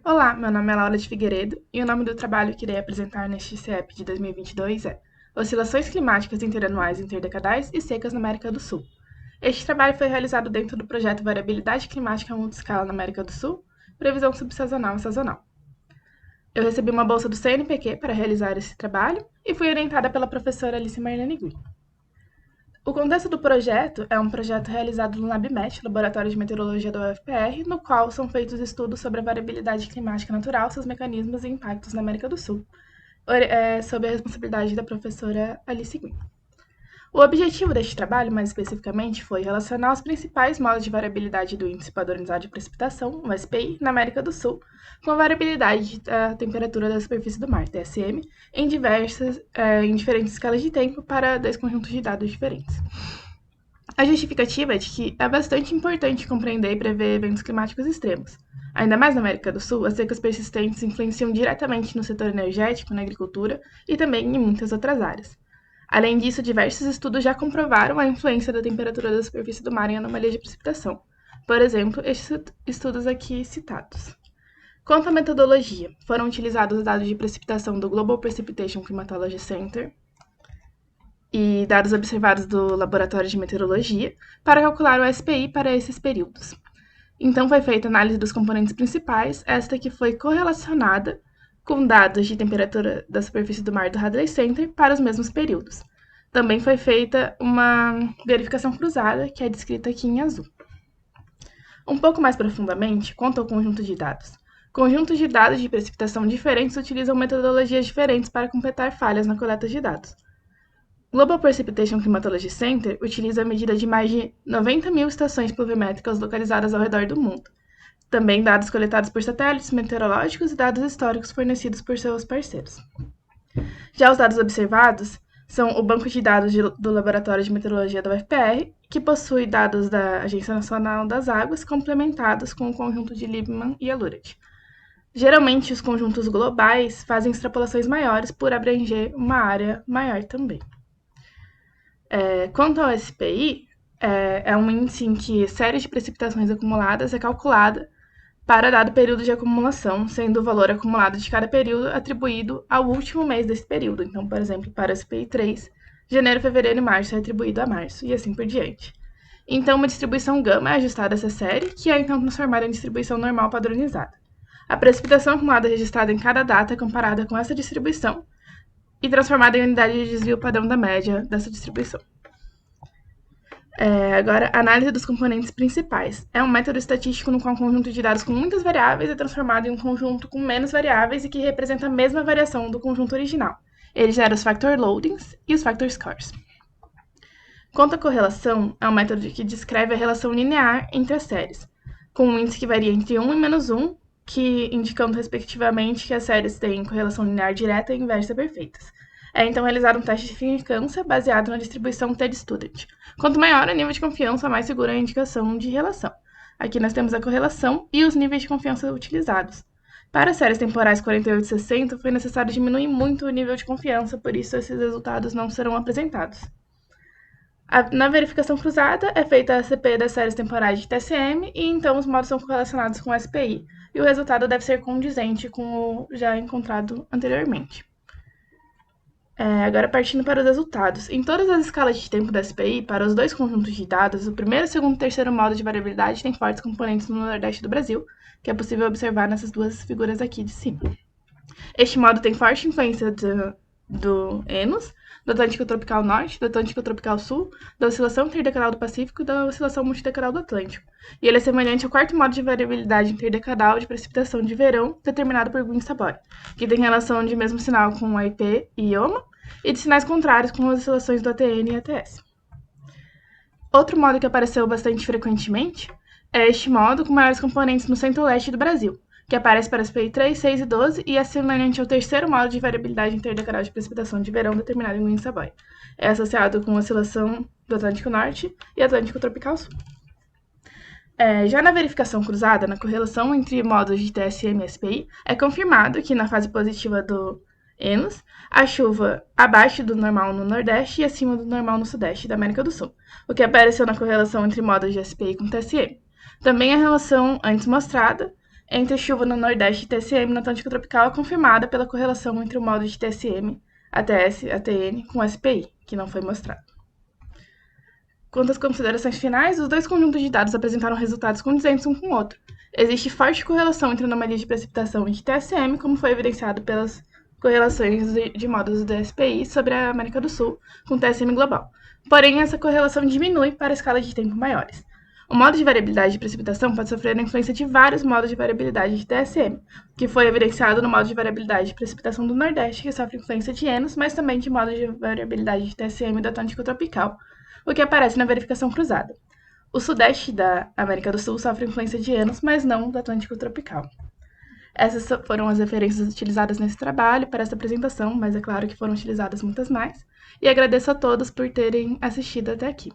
Olá, meu nome é Laura de Figueiredo e o nome do trabalho que irei apresentar neste CEP de 2022 é Oscilações Climáticas Interanuais Interdecadais e Secas na América do Sul. Este trabalho foi realizado dentro do projeto Variabilidade Climática Multiscala na América do Sul, Previsão Subsazonal e Sazonal. Eu recebi uma bolsa do CNPq para realizar esse trabalho e fui orientada pela professora Alice Marlene Gui. O contexto do projeto é um projeto realizado no LabMet, Laboratório de Meteorologia da UFPR, no qual são feitos estudos sobre a variabilidade climática natural, seus mecanismos e impactos na América do Sul, sob a responsabilidade da professora Alice Guin. O objetivo deste trabalho, mais especificamente, foi relacionar os principais modos de variabilidade do Índice Padronizado de Precipitação, o SPI, na América do Sul, com a variabilidade da temperatura da superfície do mar, TSM, em diferentes escalas de tempo para dois conjuntos de dados diferentes. A justificativa é de que é bastante importante compreender e prever eventos climáticos extremos. Ainda mais na América do Sul, as secas persistentes influenciam diretamente no setor energético, na agricultura e também em muitas outras áreas. Além disso, diversos estudos já comprovaram a influência da temperatura da superfície do mar em anomalias de precipitação. Por exemplo, estes estudos aqui citados. Quanto à metodologia, foram utilizados dados de precipitação do Global Precipitation Climatology Center e dados observados do Laboratório de Meteorologia para calcular o SPI para esses períodos. Então, foi feita análise dos componentes principais, esta que foi correlacionada com dados de temperatura da superfície do mar do Hadley Center para os mesmos períodos. Também foi feita uma verificação cruzada, que é descrita aqui em azul. Um pouco mais profundamente, quanto ao conjunto de dados. Conjuntos de dados de precipitação diferentes utilizam metodologias diferentes para completar falhas na coleta de dados. Global Precipitation Climatology Center utiliza a medida de mais de 90 mil estações pluviométricas localizadas ao redor do mundo. Também dados coletados por satélites meteorológicos e dados históricos fornecidos por seus parceiros. Já os dados observados são o banco de dados do Laboratório de Meteorologia da UFPR, que possui dados da Agência Nacional das Águas, complementados com o conjunto de Liebmann e Allurac. Geralmente, os conjuntos globais fazem extrapolações maiores por abranger uma área maior também. Quanto ao SPI, é um índice em que a série de precipitações acumuladas é calculada para dado período de acumulação, sendo o valor acumulado de cada período atribuído ao último mês desse período. Então, por exemplo, para o SPI 3, janeiro, fevereiro e março é atribuído a março, e assim por diante. Então, uma distribuição gama é ajustada a essa série, que é então transformada em distribuição normal padronizada. A precipitação acumulada registrada em cada data é comparada com essa distribuição e transformada em unidade de desvio padrão da média dessa distribuição. Agora, análise dos componentes principais. É um método estatístico no qual um conjunto de dados com muitas variáveis é transformado em um conjunto com menos variáveis e que representa a mesma variação do conjunto original. Ele gera os factor loadings e os factor scores. Quanto à correlação, é um método que descreve a relação linear entre as séries, com um índice que varia entre 1 e menos 1, que indicando respectivamente que as séries têm correlação linear direta e inversa perfeitas. É então realizado um teste de significância baseado na distribuição t-student. Quanto maior o nível de confiança, mais segura a indicação de relação. Aqui nós temos a correlação e os níveis de confiança utilizados. Para as séries temporais 48 e 60, foi necessário diminuir muito o nível de confiança, por isso esses resultados não serão apresentados. Na verificação cruzada, é feita a CP das séries temporais de TSM e então os modos são correlacionados com o SPI, e o resultado deve ser condizente com o já encontrado anteriormente. Agora partindo para os resultados. Em todas as escalas de tempo da SPI, para os dois conjuntos de dados, o primeiro, segundo e terceiro modo de variabilidade tem fortes componentes no Nordeste do Brasil, que é possível observar nessas duas figuras aqui de cima. Este modo tem forte influência do Enos, do Atlântico Tropical Norte, do Atlântico Tropical Sul, da oscilação interdecadal do Pacífico e da oscilação multidecadal do Atlântico. E ele é semelhante ao quarto modo de variabilidade interdecadal de precipitação de verão, determinado por Green-Sabori, que tem relação de mesmo sinal com o IP e IOMA, e de sinais contrários com as oscilações do ATN e ATS. Outro modo que apareceu bastante frequentemente é este modo com maiores componentes no centro-leste do Brasil, que aparece para SPI 3, 6 e 12 e é semelhante ao terceiro modo de variabilidade interdecadal de precipitação de verão determinado em Green-Sabori. É associado com a oscilação do Atlântico Norte e Atlântico Tropical Sul. Já na verificação cruzada, na correlação entre modos de TSM e SPI, é confirmado que na fase positiva do Enos, a chuva abaixo do normal no Nordeste e acima do normal no Sudeste da América do Sul, o que apareceu na correlação entre modos de SPI com TSM. Também a relação antes mostrada Entre chuva no Nordeste e TSM no Atlântico Tropical é confirmada pela correlação entre o modo de TSM, ATS, ATN com SPI, que não foi mostrado. Quanto às considerações finais, os dois conjuntos de dados apresentaram resultados condizentes um com o outro. Existe forte correlação entre anomalias de precipitação e de TSM, como foi evidenciado pelas correlações de modos do SPI sobre a América do Sul com TSM global. Porém, essa correlação diminui para escalas de tempo maiores. O modo de variabilidade de precipitação pode sofrer a influência de vários modos de variabilidade de TSM, que foi evidenciado no modo de variabilidade de precipitação do Nordeste, que sofre influência de Enos, mas também de modo de variabilidade de TSM do Atlântico Tropical, o que aparece na verificação cruzada. O Sudeste da América do Sul sofre influência de Enos, mas não do Atlântico Tropical. Essas foram as referências utilizadas nesse trabalho para esta apresentação, mas é claro que foram utilizadas muitas mais, e agradeço a todos por terem assistido até aqui.